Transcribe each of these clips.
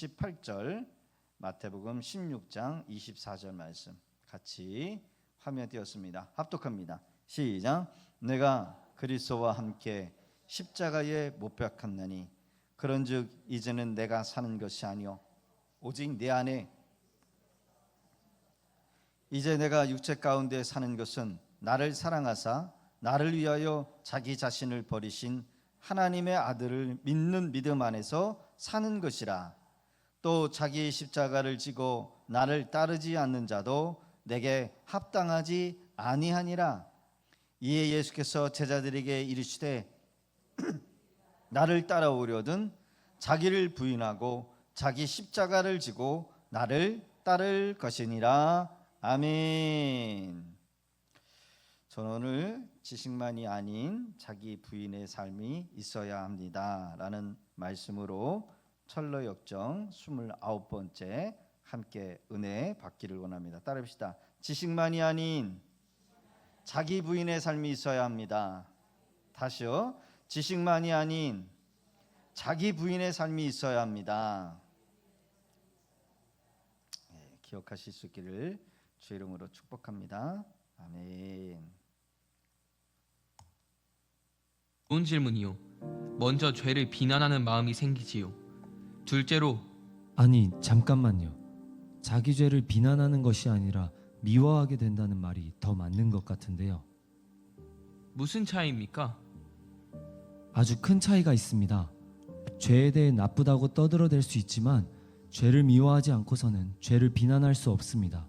38절, 마태복음 16장 24절 말씀 같이 화면 띄었습니다. 합독합니다. 시작. 내가 그리스도와 함께 십자가에 못 박혔나니 그런즉 이제는 내가 사는 것이 아니요 오직 내 안에 이제 내가 육체 가운데 사는 것은 나를 사랑하사 나를 위하여 자기 자신을 버리신 하나님의 아들을 믿는 믿음 안에서 사는 것이라. 또 자기 십자가를 지고 나를 따르지 않는 자도 내게 합당하지 아니하니라. 이에 예수께서 제자들에게 이르시되 나를 따라오려든 자기를 부인하고 자기 십자가를 지고 나를 따를 것이니라. 아멘. 저는 오늘 지식만이 아닌 자기 부인의 삶이 있어야 합니다 라는 말씀으로 철로역정 29번째 함께 은혜 받기를 원합니다. 따라합시다. 지식만이 아닌 자기 부인의 삶이 있어야 합니다. 다시요. 지식만이 아닌 자기 부인의 삶이 있어야 합니다. 기억하실 수 있기를 주의 이름으로 축복합니다. 아멘. 좋은 질문이요. 먼저 죄를 비난하는 마음이 생기지요. 둘째로 아니 잠깐만요. 자기 죄를 비난하는 것이 아니라 미워하게 된다는 말이 더 맞는 것 같은데요. 무슨 차이입니까? 아주 큰 차이가 있습니다. 죄에 대해 나쁘다고 떠들어댈 수 있지만 죄를 미워하지 않고서는 죄를 비난할 수 없습니다.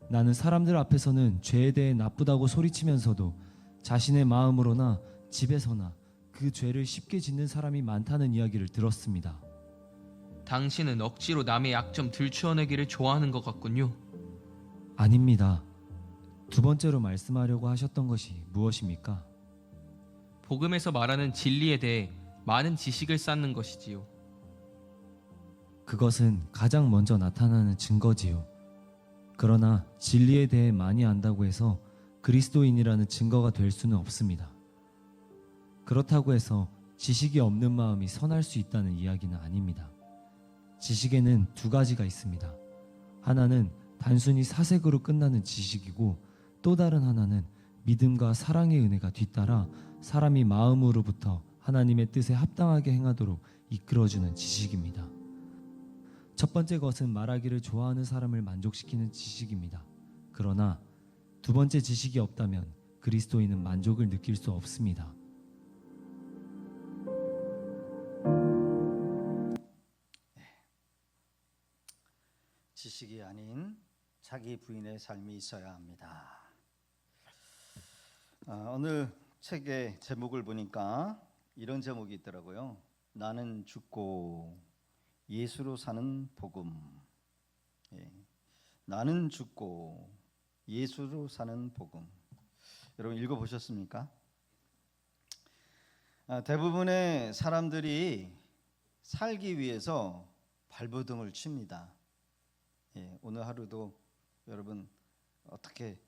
나는 사람들 앞에서는 죄에 대해 나쁘다고 소리치면서도 자신의 마음으로나 집에서나 그 죄를 쉽게 짓는 사람이 많다는 이야기를 들었습니다. 당신은 억지로 남의 약점 들추어내기를 좋아하는 것 같군요. 아닙니다. 두 번째로 말씀하려고 하셨던 것이 무엇입니까? 복음에서 말하는 진리에 대해 많은 지식을 쌓는 것이지요. 그것은 가장 먼저 나타나는 증거지요. 그러나 진리에 대해 많이 안다고 해서 그리스도인이라는 증거가 될 수는 없습니다. 그렇다고 해서 지식이 없는 마음이 선할 수 있다는 이야기는 아닙니다. 지식에는 두 가지가 있습니다. 하나는 단순히 사색으로 끝나는 지식이고 또 다른 하나는 믿음과 사랑의 은혜가 뒤따라 사람이 마음으로부터 하나님의 뜻에 합당하게 행하도록 이끌어주는 지식입니다. 첫 번째 것은 말하기를 좋아하는 사람을 만족시키는 지식입니다. 그러나 두 번째 지식이 없다면 그리스도인은 만족을 느낄 수 없습니다. 지식이 아닌 자기 부인의 삶이 있어야 합니다. 오늘 책의 제목을 보니까 이런 제목이 있더라고요. 나는 죽고 예수로 사는 복음. 나는 죽고 예수로 사는 복음. 여러분 읽어보셨습니까? 대부분의 사람들이 살기 위해서 발버둥을 칩니다. 오늘 하루도 여러분 어떻게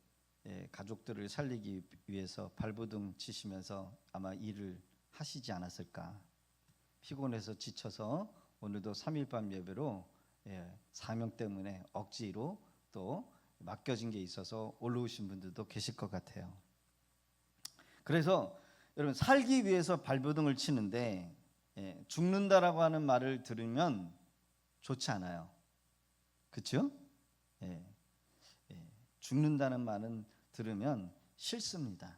가족들을 살리기 위해서 발버둥 치시면서 아마 일을 하시지 않았을까. 피곤해서 지쳐서 오늘도 3일밤 예배로 사명 때문에 억지로 또 맡겨진 게 있어서 올라오신 분들도 계실 것 같아요. 그래서 여러분 살기 위해서 발버둥을 치는데 죽는다라고 하는 말을 들으면 좋지 않아요. 그렇죠? 죽는다는 말은 들으면 싫습니다.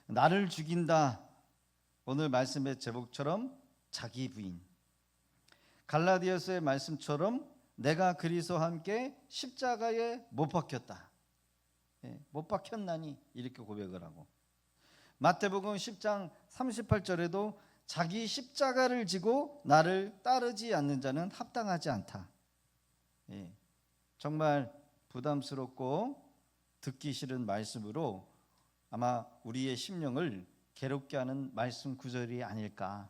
나를 죽인다. 오늘 말씀의 제목처럼 자기 부인. 갈라디아서의 말씀처럼 내가 그리스도와 함께 십자가에 못 박혔다. 못 박혔나니 이렇게 고백을 하고 마태복음 10장 38절에도 자기 십자가를 지고 나를 따르지 않는 자는 합당하지 않다. 정말 부담스럽고 듣기 싫은 말씀으로 아마 우리의 심령을 괴롭게 하는 말씀 구절이 아닐까.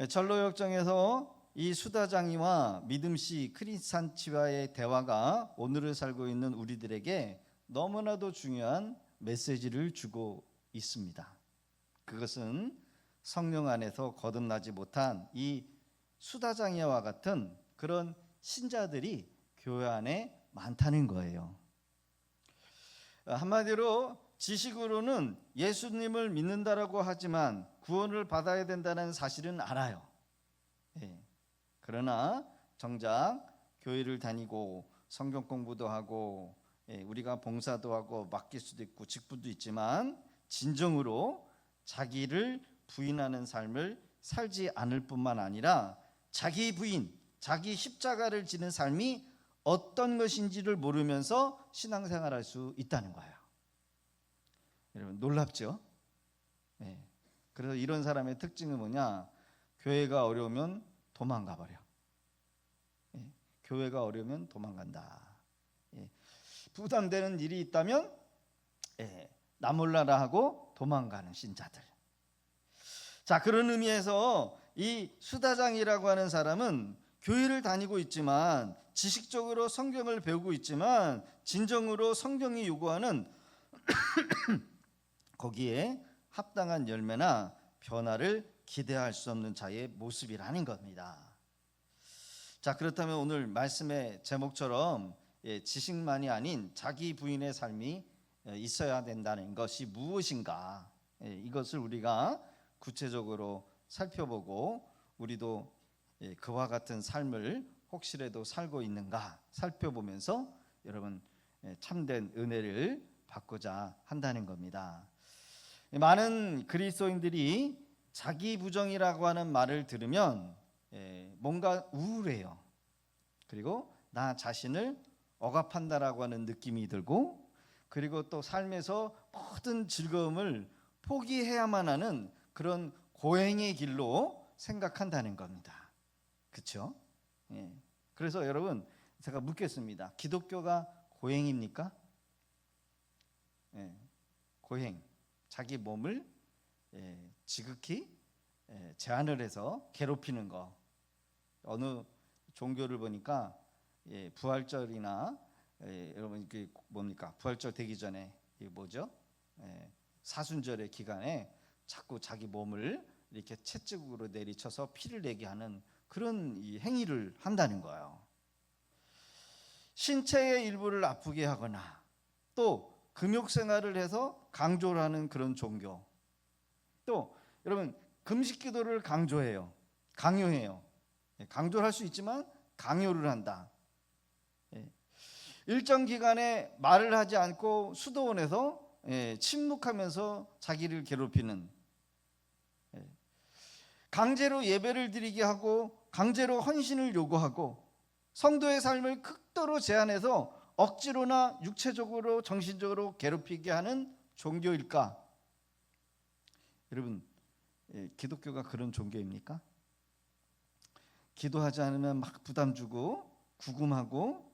전로역정에서 이 수다장이와 믿음씨 크리스찬치와의 대화가 오늘을 살고 있는 우리들에게 너무나도 중요한 메시지를 주고 있습니다. 그것은 성령 안에서 거듭나지 못한 이 수다장이와 같은 그런 신자들이 교회 안에 많다는 거예요. 한마디로 지식으로는 예수님을 믿는다라고 하지만 구원을 받아야 된다는 사실은 알아요. 그러나 정작 교회를 다니고 성경 공부도 하고 우리가 봉사도 하고 맡길 수도 있고 직분도 있지만 진정으로 자기를 부인하는 삶을 살지 않을 뿐만 아니라 자기 부인, 자기 십자가를 지는 삶이 어떤 것인지를 모르면서 신앙생활할 수 있다는 거예요. 여러분 놀랍죠? 그래서 이런 사람의 특징은 뭐냐? 교회가 어려우면 도망가 버려. 교회가 어려우면 도망간다. 부담되는 일이 있다면 나 몰라라 하고 도망가는 신자들. 자, 그런 의미에서 이 수다장이라고 하는 사람은 교회를 다니고 있지만 지식적으로 성경을 배우고 있지만 진정으로 성경이 요구하는 거기에 합당한 열매나 변화를 기대할 수 없는 자의 모습이라는 겁니다. 자, 그렇다면 오늘 말씀의 제목처럼 지식만이 아닌 자기 부인의 삶이 있어야 된다는 것이 무엇인가? 이것을 우리가 구체적으로 살펴보고 우리도 그와 같은 삶을 혹시라도 살고 있는가 살펴보면서 여러분 참된 은혜를 받고자 한다는 겁니다. 많은 그리스도인들이 자기 부정이라고 하는 말을 들으면 뭔가 우울해요. 그리고 나 자신을 억압한다라고 하는 느낌이 들고, 그리고 또 삶에서 모든 즐거움을 포기해야만 하는 그런 고행의 길로 생각한다는 겁니다. 그렇죠? 그래서 여러분 제가 묻겠습니다. 기독교가 고행입니까? 고행, 자기 몸을 지극히 제한을 해서 괴롭히는 거. 어느 종교를 보니까 부활절이나 여러분 이게 뭡니까? 부활절 되기 전에 이게 뭐죠? 사순절의 기간에 자꾸 자기 몸을 이렇게 채찍으로 내리쳐서 피를 내게 하는 그런 이 행위를 한다는 거예요. 신체의 일부를 아프게 하거나 또 금욕 생활을 해서 강조를 하는 그런 종교. 또 여러분 금식 기도를 강조해요. 강요해요. 강조를 할 수 있지만 강요를 한다. 일정 기간에 말을 하지 않고 수도원에서 침묵하면서 자기를 괴롭히는, 강제로 예배를 드리게 하고 강제로 헌신을 요구하고 성도의 삶을 극도로 제한해서 억지로나 육체적으로 정신적으로 괴롭히게 하는 종교일까? 여러분 기독교가 그런 종교입니까? 기도하지 않으면 막 부담 주고 구금하고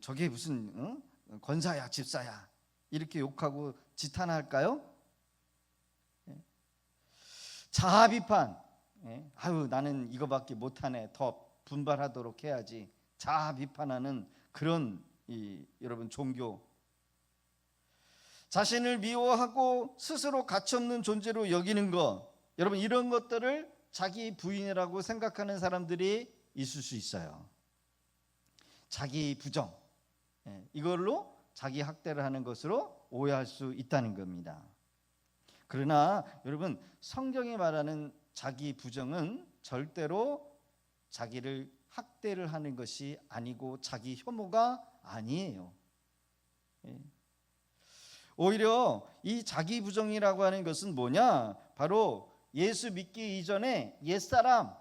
저게 무슨 권사야 집사야 이렇게 욕하고 지탄할까요? 자아 비판, 아유 나는 이거밖에 못하네, 더 분발하도록 해야지, 자아 비판하는 그런 여러분 종교. 자신을 미워하고 스스로 가치없는 존재로 여기는 것, 여러분 이런 것들을 자기 부인이라고 생각하는 사람들이 있을 수 있어요. 자기 부정, 이걸로 자기 학대를 하는 것으로 오해할 수 있다는 겁니다. 그러나 여러분 성경이 말하는 자기 부정은 절대로 자기를 학대를 하는 것이 아니고 자기 혐오가 아니에요. 오히려 이 자기 부정이라고 하는 것은 뭐냐? 바로 예수 믿기 이전에 옛사람,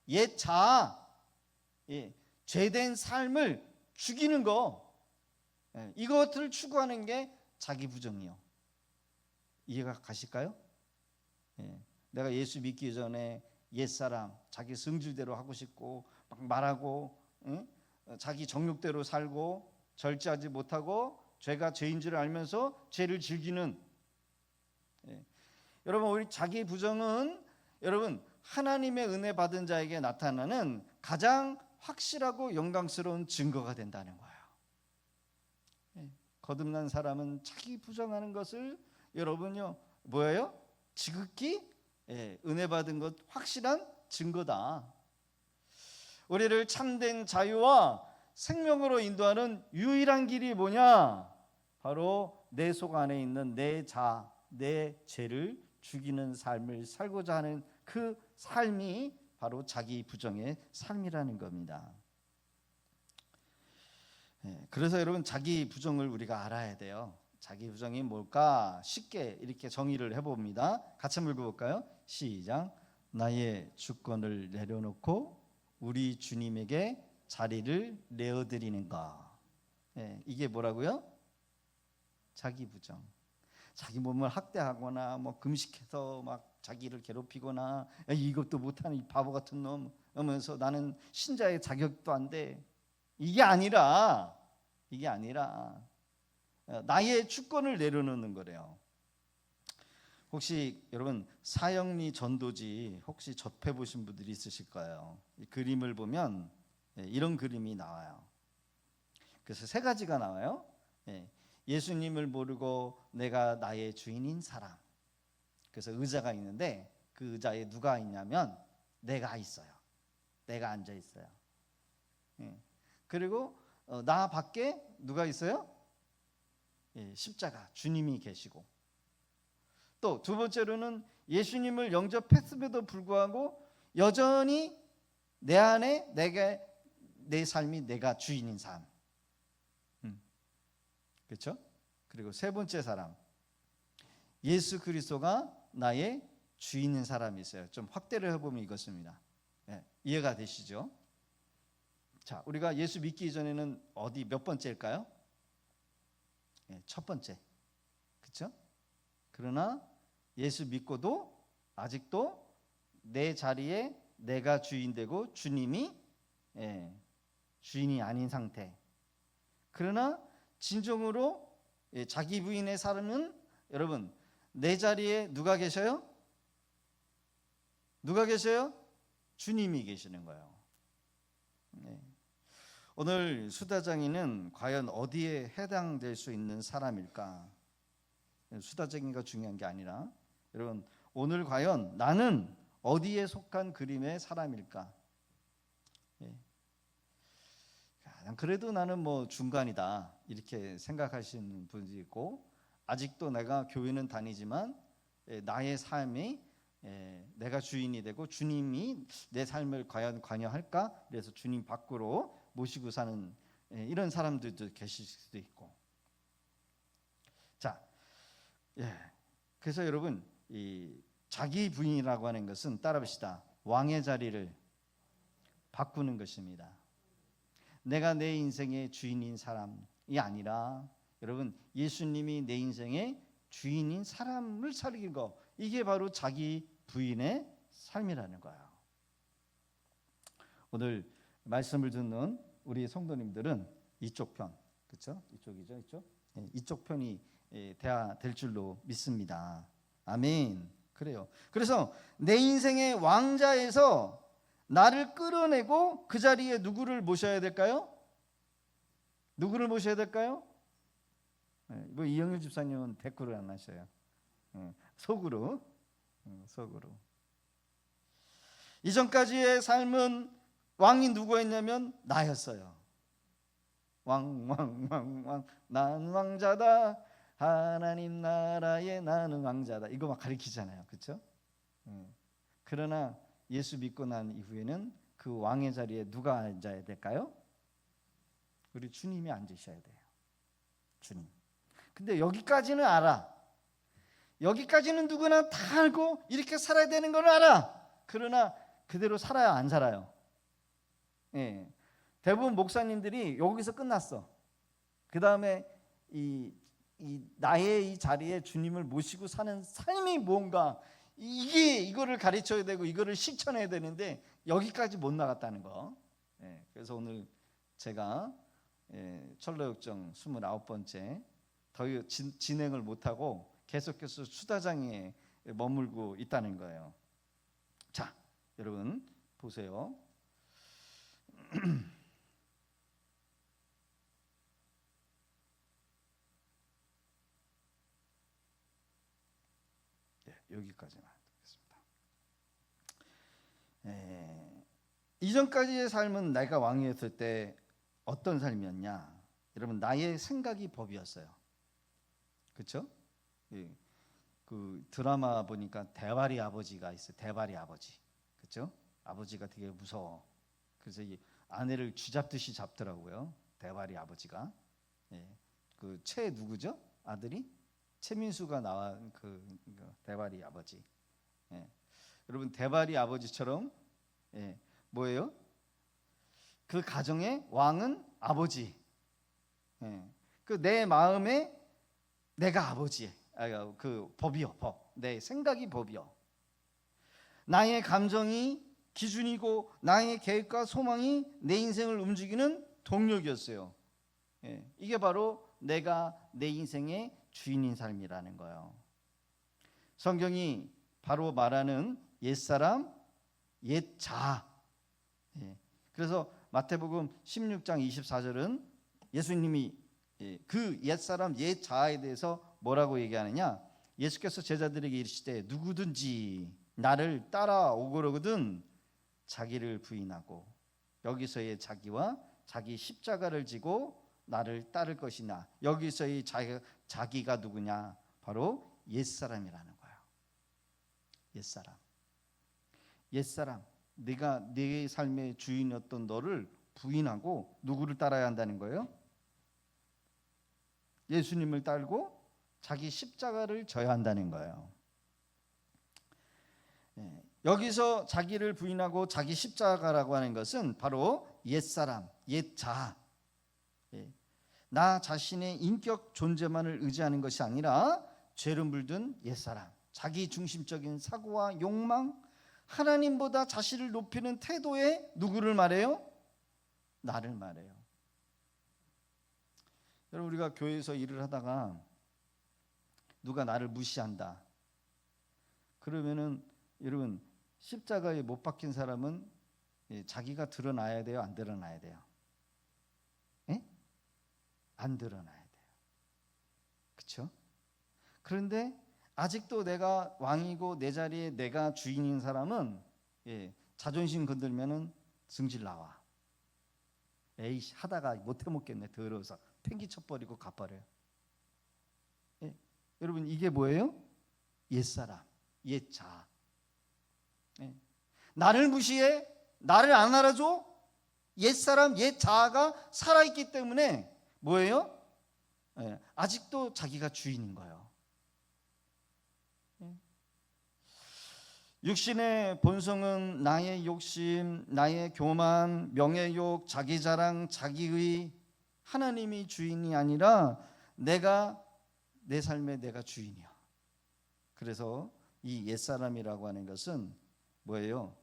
옛 자아, 죄된 삶을 죽이는 거, 이것들을 추구하는 게 자기 부정이요. 이해가 가실까요? 내가 예수 믿기 전에 옛사람, 자기 성질대로 하고 싶고 막 말하고 자기 정욕대로 살고 절제하지 못하고 죄가 죄인 줄 알면서 죄를 즐기는, 여러분 우리 자기 부정은 여러분 하나님의 은혜 받은 자에게 나타나는 가장 확실하고 영광스러운 증거가 된다는 거예요. 거듭난 사람은 자기 부정하는 것을 여러분요 뭐예요? 지극히 은혜 받은 것 확실한 증거다. 우리를 참된 자유와 생명으로 인도하는 유일한 길이 뭐냐? 바로 내 속 안에 있는 내 죄를 죽이는 삶을 살고자 하는 그 삶이 바로 자기 부정의 삶이라는 겁니다. 그래서 여러분, 자기 부정을 우리가 알아야 돼요. 자기 부정이 뭘까? 쉽게 이렇게 정의를 해봅니다. 같이 한번 읽어볼까요? 시작. 나의 주권을 내려놓고 우리 주님에게 자리를 내어드리는 것. 이게 뭐라고요? 자기 부정. 자기 몸을 학대하거나 뭐 금식해서 막 자기를 괴롭히거나, 이것도 못하는 이 바보 같은 놈 하면서 나는 신자의 자격도 안 돼. 이게 아니라 나의 주권을 내려놓는 거래요. 혹시 여러분 사형리 전도지 혹시 접해 보신 분들이 있으실 거예요. 이 그림을 보면 이런 그림이 나와요. 그래서 세 가지가 나와요. 예수님을 모르고 내가 나의 주인인 사람. 그래서 의자가 있는데 그 의자에 누가 있냐면 내가 있어요. 내가 앉아 있어요. 그리고 나 밖에 누가 있어요? 십자가 주님이 계시고, 또 두 번째로는 예수님을 영접했음에도 불구하고 여전히 내 안에 내 삶이 내가 주인인 삶. 그렇죠? 그리고 세 번째 사람, 예수 그리스도가 나의 주인인 사람이 있어요. 좀 확대를 해보면 이것입니다. 이해가 되시죠? 자, 우리가 예수 믿기 전에는 어디 몇 번째일까요? 첫 번째. 그렇죠? 그러나 예수 믿고도 아직도 내 자리에 내가 주인 되고 주님이 주인이 아닌 상태. 그러나 진정으로 자기 부인의 삶은, 여러분, 내 자리에 누가 계셔요? 누가 계셔요? 주님이 계시는 거예요. 오늘 수다장이는 과연 어디에 해당될 수 있는 사람일까? 수다장이가 중요한 게 아니라, 여러분, 오늘 과연 나는 어디에 속한 그림의 사람일까? 그래도 나는 뭐 중간이다 이렇게 생각하시는 분이 있고, 아직도 내가 교회는 다니지만 나의 삶이 내가 주인이 되고 주님이 내 삶을 과연 관여할까? 그래서 주님 밖으로 모시고 사는 이런 사람들도 계실 수도 있고. 자, 그래서 여러분, 이 자기 부인이라고 하는 것은 따라합시다. 왕의 자리를 바꾸는 것입니다. 내가 내 인생의 주인인 사람이 아니라, 여러분, 예수님이 내 인생의 주인인 사람을 살리는 거, 이게 바로 자기 부인의 삶이라는 거예요. 오늘 말씀을 듣는 우리 성도님들은 이쪽 편, 그렇죠? 이쪽이죠, 이쪽. 이쪽 편이 돼야 될 줄로 믿습니다. 아멘. 그래요. 그래서 내 인생의 왕자에서 나를 끌어내고 그 자리에 누구를 모셔야 될까요? 누구를 모셔야 될까요? 뭐 이영일 집사님은 댓글을 안 하셔요. 속으로. 이전까지의 삶은 왕이 누구였냐면 나였어요. 왕 난 왕자다. 하나님 나라의 나는 왕자다. 이거 막 가리키잖아요. 그렇죠? 그러나 예수 믿고 난 이후에는 그 왕의 자리에 누가 앉아야 될까요? 우리 주님이 앉으셔야 돼요. 주님. 근데 여기까지는 알아. 여기까지는 누구나 다 알고 이렇게 살아야 되는 걸 알아. 그러나 그대로 살아야 안 살아요. 대부분 목사님들이 여기서 끝났어. 그 다음에 나의 이 자리에 주님을 모시고 사는 삶이 뭔가, 이거를 가르쳐야 되고 이거를 실천해야 되는데 여기까지 못 나갔다는 거. 그래서 오늘 제가 철로역정 29번째 더 진행을 못하고 계속해서 수다장에 머물고 있다는 거예요. 자, 여러분 보세요. 여기까지만 하겠습니다. 이전까지의 삶은 내가 왕이었을 때 어떤 삶이었냐? 여러분, 나의 생각이 법이었어요. 그렇죠? 그 드라마 보니까 대발이 아버지가 있어요. 대발이 아버지. 그렇죠? 아버지가 되게 무서워. 그래서 이 아내를 쥐잡듯이 잡더라고요. 대발이 아버지가. 그 최 누구죠? 아들이 최민수가 나온 그 대발이 아버지. 여러분, 대발이 아버지처럼 뭐예요? 그 가정의 왕은 아버지. 그 내 마음에 내가 아버지. 그 법이요, 법. 내 생각이 법이요. 나의 감정이 기준이고 나의 계획과 소망이 내 인생을 움직이는 동력이었어요. 이게 바로 내가 내 인생의 주인인 삶이라는 거예요. 성경이 바로 말하는 옛사람, 옛자. 그래서 마태복음 16장 24절은 예수님이 그 옛사람, 옛자에 대해서 뭐라고 얘기하느냐? 예수께서 제자들에게 이르시되 누구든지 나를 따라오거든 자기를 부인하고 여기서의 자기와 자기 십자가를 지고 나를 따를 것이나, 여기서의 자기가 누구냐? 바로 옛사람이라는 거예요. 옛사람. 옛사람. 네가 내 삶의 주인이었던 너를 부인하고 누구를 따라야 한다는 거예요? 예수님을 따르고 자기 십자가를 져야 한다는 거예요. 여기서 자기를 부인하고 자기 십자가라고 하는 것은 바로 옛사람, 옛자. 나 자신의 인격 존재만을 의지하는 것이 아니라 죄로 물든 옛사람, 자기 중심적인 사고와 욕망, 하나님보다 자신을 높이는 태도에 누구를 말해요? 나를 말해요. 여러분, 우리가 교회에서 일을 하다가 누가 나를 무시한다. 그러면은 여러분, 십자가에 못 박힌 사람은 자기가 드러나야 돼요, 안 드러나야 돼요? 안 드러나야 돼요. 그렇죠? 그런데 아직도 내가 왕이고 내 자리에 내가 주인인 사람은 자존심 건들면은 승질 나와. 에이씨, 하다가 못해 먹겠네, 더러워서 팽기 쳐버리고 가버려요. 여러분, 이게 뭐예요? 옛사람, 옛자. 나를 무시해, 나를 안 알아줘. 옛사람, 옛자가 살아있기 때문에 뭐예요? 아직도 자기가 주인인 거예요. 육신의 본성은 나의 욕심, 나의 교만, 명예욕, 자기자랑, 자기의. 하나님이 주인이 아니라 내가, 내 삶의 내가 주인이야. 그래서 이 옛사람이라고 하는 것은 뭐예요?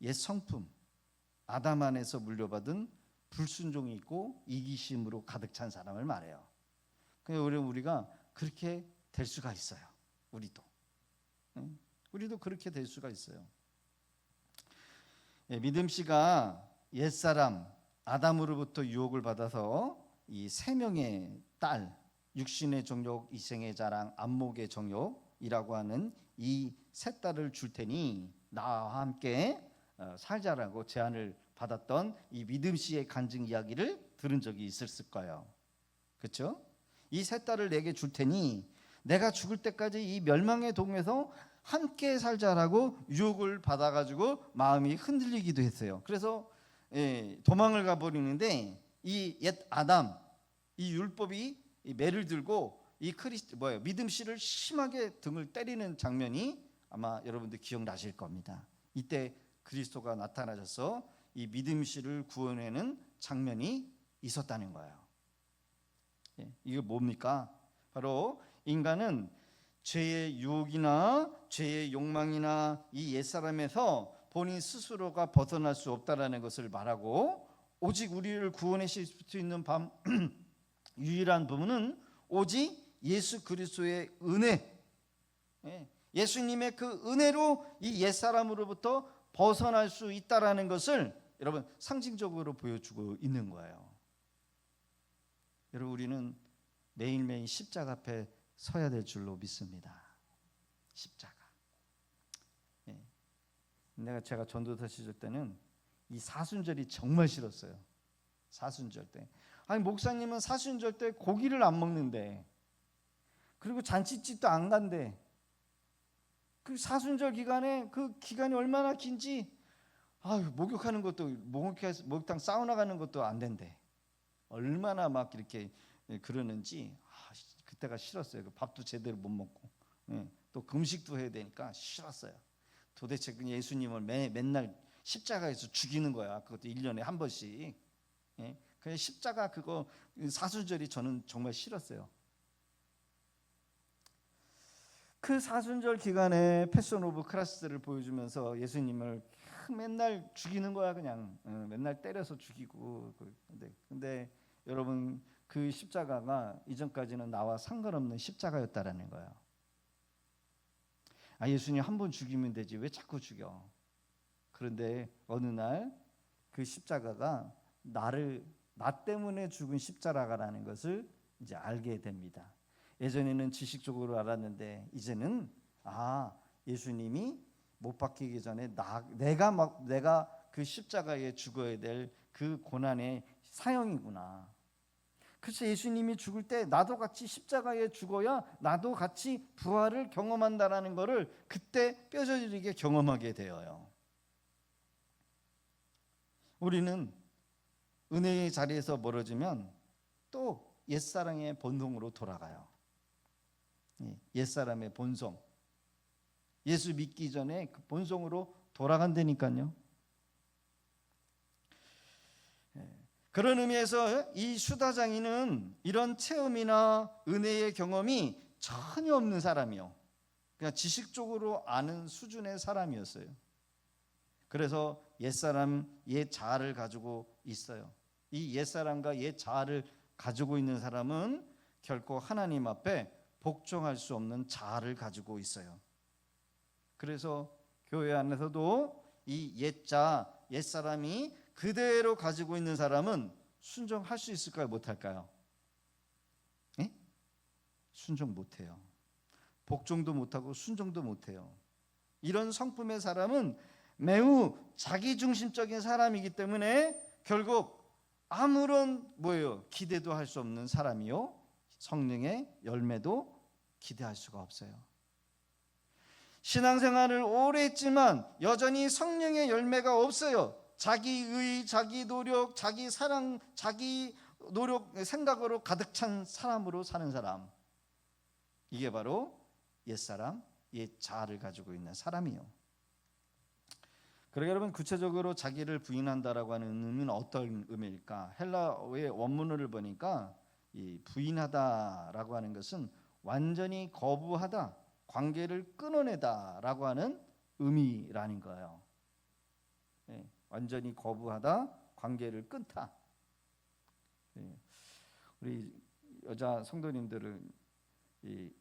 옛 성품, 아담 안에서 물려받은 불순종이 있고 이기심으로 가득 찬 사람을 말해요. 그래서 우리가 그렇게 될 수가 있어요. 우리도 그렇게 될 수가 있어요. 믿음씨가 옛사람 아담으로부터 유혹을 받아서 이 세 명의 딸, 육신의 정욕, 이생의 자랑, 안목의 정욕이라고 하는 이 세 딸을 줄 테니 나와 함께 살자라고 제안을 받았던 이 믿음씨의 간증 이야기를 들은 적이 있었을 거예요. 그렇죠? 이 세 딸을 내게 줄 테니 내가 죽을 때까지 이 멸망의 동에서 함께 살자라고 유혹을 받아가지고 마음이 흔들리기도 했어요. 그래서 도망을 가버리는데 이 옛 아담, 이 율법이 매를 들고 이 믿음씨를 심하게 등을 때리는 장면이 아마 여러분들 기억나실 겁니다. 이때 그리스도가 나타나셔서 이 믿음씨를 구원하는 장면이 있었다는 거예요. 이게 뭡니까? 바로 인간은 죄의 유혹이나 죄의 욕망이나 이 옛사람에서 본인 스스로가 벗어날 수 없다라는 것을 말하고, 오직 우리를 구원하실 수 있는 유일한 부분은 오직 예수 그리스도의 은혜, 예수님의 그 은혜로 이 옛사람으로부터 벗어날 수 있다라는 것을 여러분 상징적으로 보여주고 있는 거예요. 여러분, 우리는 매일매일 십자가 앞에 서야 될 줄로 믿습니다. 십자가. 예. 제가 전도사 시절 때는 이 사순절이 정말 싫었어요. 사순절 때. 아니 목사님은 사순절 때 고기를 안 먹는데, 그리고 잔치집도 안 간대. 그 사순절 기간에 그 기간이 얼마나 긴지, 목욕하는 것도 목욕탕 사우나 가는 것도 안 된대. 얼마나 막 이렇게 그러는지 그때가 싫었어요. 그 밥도 제대로 못 먹고, 또 금식도 해야 되니까 싫었어요. 도대체 그 예수님을 맨날 십자가에서 죽이는 거야. 그것도 1년에 한 번씩. 그 십자가 그거 사순절이 저는 정말 싫었어요. 그 사순절 기간에 패션 오브 크라스를 보여주면서 예수님을 맨날 죽이는 거야. 그냥 맨날 때려서 죽이고. 근데 여러분, 그 십자가가 이전까지는 나와 상관없는 십자가였다라는 거예요. 예수님 한 번 죽이면 되지 왜 자꾸 죽여? 그런데 어느 날 그 십자가가 나 때문에 죽은 십자가라는 것을 이제 알게 됩니다. 예전에는 지식적으로 알았는데 이제는 예수님이 못 박히기 전에 내가 그 십자가에 죽어야 될 그 고난의 사형이구나. 그래서 예수님이 죽을 때 나도 같이 십자가에 죽어야 나도 같이 부활을 경험한다라는 것을 그때 뼈저리게 경험하게 되어요. 우리는 은혜의 자리에서 멀어지면 또 옛사랑의 본성으로 돌아가요. 옛사람의 본성, 예수 믿기 전에 그 본성으로 돌아간다니까요. 그런 의미에서 이 수다장이는 이런 체험이나 은혜의 경험이 전혀 없는 사람이요, 그냥 지식적으로 아는 수준의 사람이었어요. 그래서 옛사람, 옛 자아를 가지고 있어요. 이 옛사람과 옛 자아를 가지고 있는 사람은 결코 하나님 앞에 복종할 수 없는 자아를 가지고 있어요. 그래서 교회 안에서도 이 옛자, 옛사람이 그대로 가지고 있는 사람은 순종할 수 있을까요? 못할까요? 순종 못해요. 복종도 못하고 순종도 못해요. 이런 성품의 사람은 매우 자기중심적인 사람이기 때문에 결국 아무런 기대도 할 수 없는 사람이요, 성령의 열매도 기대할 수가 없어요. 신앙생활을 오래 했지만 여전히 성령의 열매가 없어요. 자기의, 자기 노력, 자기 사랑, 자기 노력, 생각으로 가득 찬 사람으로 사는 사람, 이게 바로 옛사람, 옛 자아를 가지고 있는 사람이요. 그러게 여러분, 구체적으로 자기를 부인한다라고 하는 의미는 어떤 의미일까? 헬라어의 원문을 보니까 이 부인하다라고 하는 것은 완전히 거부하다, 관계를 끊어내다라고 하는 의미라는 거예요. 완전히 거부하다, 관계를 끊다. 우리 여자 성도님들은 이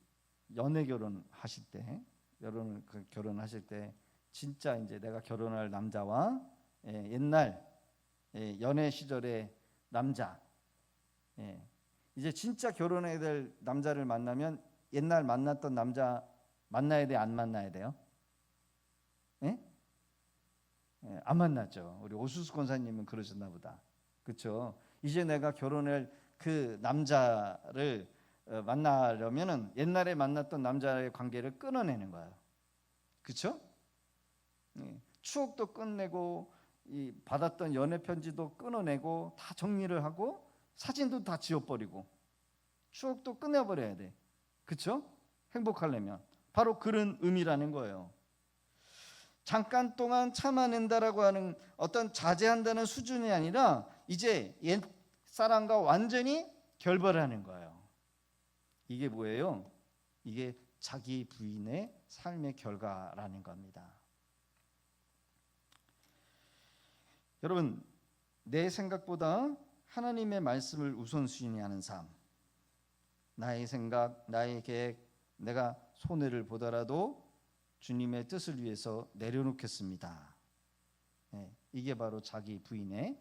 연애 결혼하실 때, 결혼하실 때 진짜 이제 내가 결혼할 남자와 옛날 연애 시절의 남자, 이제 진짜 결혼해야 될 남자를 만나면 옛날 만났던 남자 만나야 돼, 안 만나야 돼요? 안 만났죠. 우리 오수수 권사님은 그러셨나 보다. 그렇죠? 이제 내가 결혼할 그 남자를 만나려면은 옛날에 만났던 남자의 관계를 끊어내는 거예요. 그렇죠? 추억도 끝내고 이 받았던 연애 편지도 끊어내고 다 정리를 하고 사진도 다 지워버리고 추억도 끝내버려야 돼. 그렇죠? 행복하려면 바로 그런 의미라는 거예요. 잠깐 동안 참아낸다라고 하는 어떤 자제한다는 수준이 아니라 이제 옛 사람과 완전히 결별하는 거예요. 이게 뭐예요? 이게 자기 부인의 삶의 결과라는 겁니다. 여러분, 내 생각보다 하나님의 말씀을 우선순위 하는 삶, 나의 생각, 나의 계획, 내가 손해를 보더라도 주님의 뜻을 위해서 내려놓겠습니다. 이게 바로 자기 부인의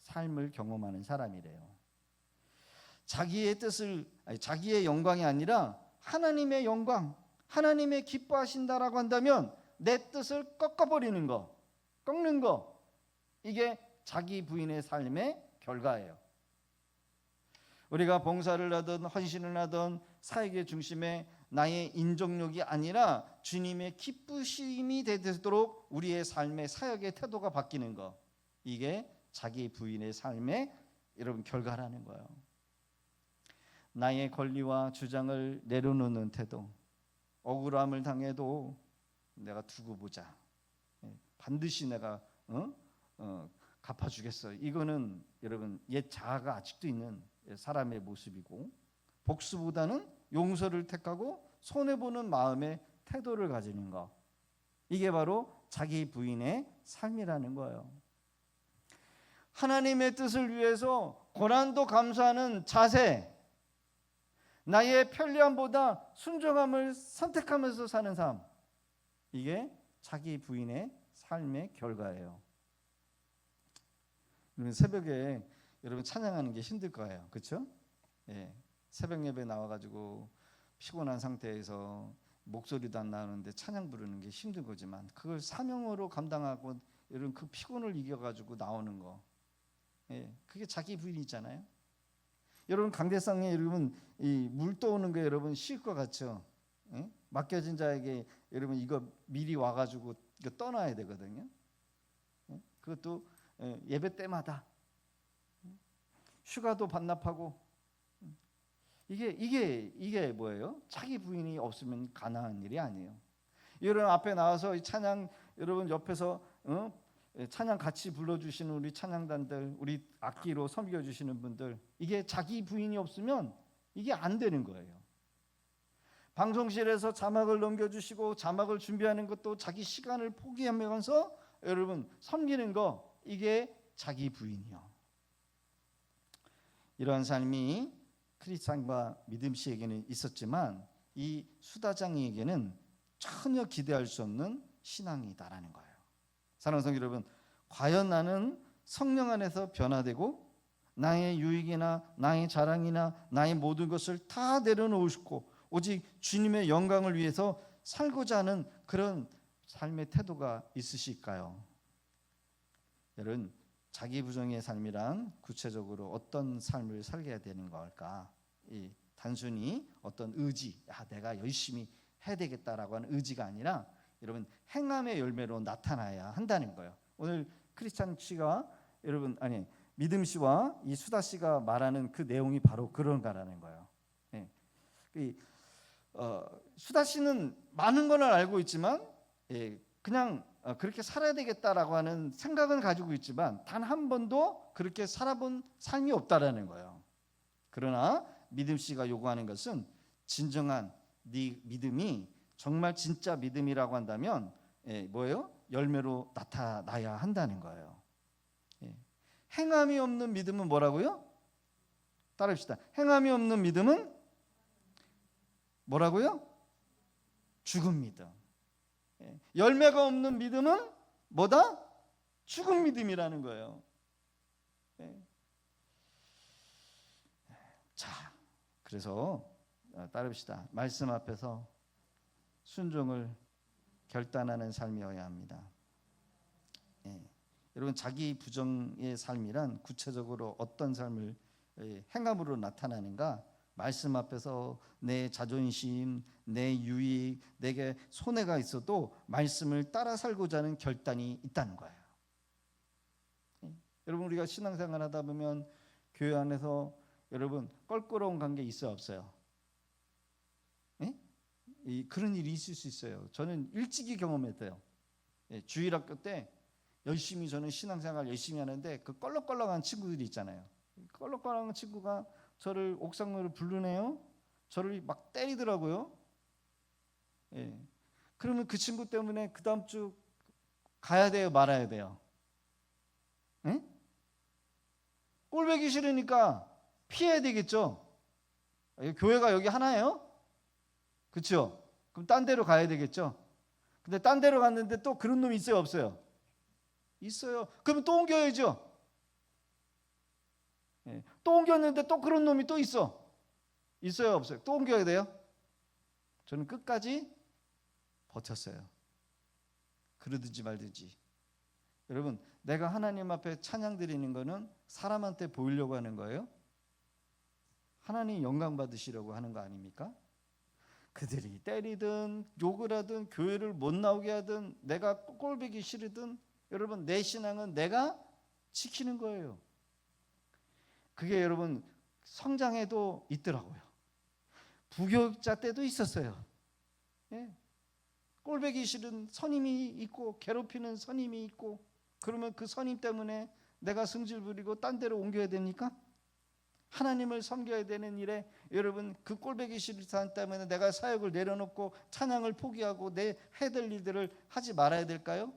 삶을 경험하는 사람이래요. 자기의 뜻을 자기의 영광이 아니라 하나님의 영광, 하나님의 기뻐하신다라고 한다면 내 뜻을 꺾어버리는 거, 꺾는 거, 이게 자기 부인의 삶의 결과예요. 우리가 봉사를 하든 헌신을 하든 사역의 중심에 나의 인정력이 아니라 주님의 기쁘심이 되도록 우리의 삶의 사역의 태도가 바뀌는 거, 이게 자기 부인의 삶의 여러분 결과라는 거예요. 나의 권리와 주장을 내려놓는 태도, 억울함을 당해도 내가 두고 보자, 반드시 내가 갚아주겠어, 이거는 여러분 옛 자아가 아직도 있는 사람의 모습이고, 복수보다는 용서를 택하고 손해보는 마음의 태도를 가지는 것, 이게 바로 자기 부인의 삶이라는 거예요. 하나님의 뜻을 위해서 고난도 감수하는 자세, 나의 편리함보다 순종함을 선택하면서 사는 삶, 이게 자기 부인의 삶의 결과예요. 여러분 새벽에 여러분 찬양하는 게 힘들 거예요, 그렇죠? 예, 새벽 예배 나와가지고 피곤한 상태에서 목소리도 안 나오는데 찬양 부르는 게 힘든 거지만 그걸 사명으로 감당하고 여러분 그 피곤을 이겨가지고 나오는 거, 예, 그게 자기 부인이잖아요. 여러분 강대상에 여러분 이 물 떠오는 거 여러분 쉬울 것 같죠? 예? 맡겨진 자에게 여러분 이거 미리 와가지고 이거 떠나야 되거든요. 예? 그것도 예배 때마다 휴가도 반납하고, 이게 뭐예요? 자기 부인이 없으면 가능한 일이 아니에요. 여러분 앞에 나와서 이 찬양 여러분 옆에서 찬양 같이 불러주시는 우리 찬양단들, 우리 악기로 섬겨주시는 분들, 이게 자기 부인이 없으면 이게 안 되는 거예요. 방송실에서 자막을 넘겨주시고 자막을 준비하는 것도 자기 시간을 포기하면서 여러분 섬기는 거, 이게 자기 부인이요. 이러한 삶이 크리스찬과 믿음 씨에게는 있었지만 이 수다장이에게는 전혀 기대할 수 없는 신앙이다라는 거예요. 사랑하는 성도 여러분, 과연 나는 성령 안에서 변화되고 나의 유익이나 나의 자랑이나 나의 모든 것을 다 내려놓으시고 오직 주님의 영광을 위해서 살고자 하는 그런 삶의 태도가 있으실까요? 여러분, 자기 부정의 삶이란 구체적으로 어떤 삶을 살게 되는 걸까? 단순히 어떤 의지, 내가 열심히 해야 되겠다라고 하는 의지가 아니라 여러분 행함의 열매로 나타나야 한다는 거예요. 오늘 크리스찬 씨가 여러분 믿음 씨와 이 수다 씨가 말하는 그 내용이 바로 그런 거라는 거예요. 수다 씨는 많은 걸 알고 있지만 그냥 그렇게 살아야 되겠다라고 하는 생각은 가지고 있지만 단 한 번도 그렇게 살아본 삶이 없다라는 거예요. 그러나 믿음 씨가 요구하는 것은 진정한 네 믿음이 정말 진짜 믿음이라고 한다면 뭐예요? 열매로 나타나야 한다는 거예요. 행함이 없는 믿음은 뭐라고요? 따라합시다. 행함이 없는 믿음은 뭐라고요? 죽은 믿음. 열매가 없는 믿음은 뭐다? 죽은 믿음이라는 거예요. 자, 그래서 따릅시다. 말씀 앞에서 순종을 결단하는 삶이어야 합니다. 여러분 자기 부정의 삶이란 구체적으로 어떤 삶을 행함으로 나타나는가? 말씀 앞에서 내 자존심, 내 유익, 내게 손해가 있어도 말씀을 따라 살고자 하는 결단이 있다는 거예요. 여러분 우리가 신앙생활 하다 보면 교회 안에서 여러분 껄끄러운 관계 있어요, 없어요? 그런 일이 있을 수 있어요. 저는 일찍이 경험했어요. 주일학교 때 열심히 저는 신앙생활 열심히 하는데 그 껄렁껄렁한 친구들이 있잖아요. 껄렁껄렁한 친구가 저를 옥상으로 부르네요. 저를 막 때리더라고요. 그러면 그 친구 때문에 그 다음 주 가야 돼요, 말아야 돼요? 꼴보기 싫으니까 피해야 되겠죠. 교회가 여기 하나예요? 그렇죠? 그럼 딴 데로 가야 되겠죠. 근데 딴 데로 갔는데 또 그런 놈이 있어요, 없어요? 있어요. 그럼 또 옮겨야죠. 예. 또 옮겼는데 또 그런 놈이 또 있어요 없어요? 또 옮겨야 돼요? 저는 끝까지 버텼어요. 그러든지 말든지. 여러분, 내가 하나님 앞에 찬양 드리는 거는 사람한테 보이려고 하는 거예요? 하나님 영광 받으시려고 하는 거 아닙니까? 그들이 때리든 욕을 하든 교회를 못 나오게 하든 내가 꼴보기 싫으든 여러분, 내 신앙은 내가 지키는 거예요. 그게 여러분 성장에도 있더라고요. 부교육자 때도 있었어요. 예. 꼴보기 싫은 선임이 있고 괴롭히는 선임이 있고, 그러면 그 선임 때문에 내가 승질 부리고 딴 데로 옮겨야 됩니까? 하나님을 섬겨야 되는 일에 여러분 그 꼴보기 싫은 사람 때문에 내가 사역을 내려놓고 찬양을 포기하고 내 해야 될 일들을 하지 말아야 될까요?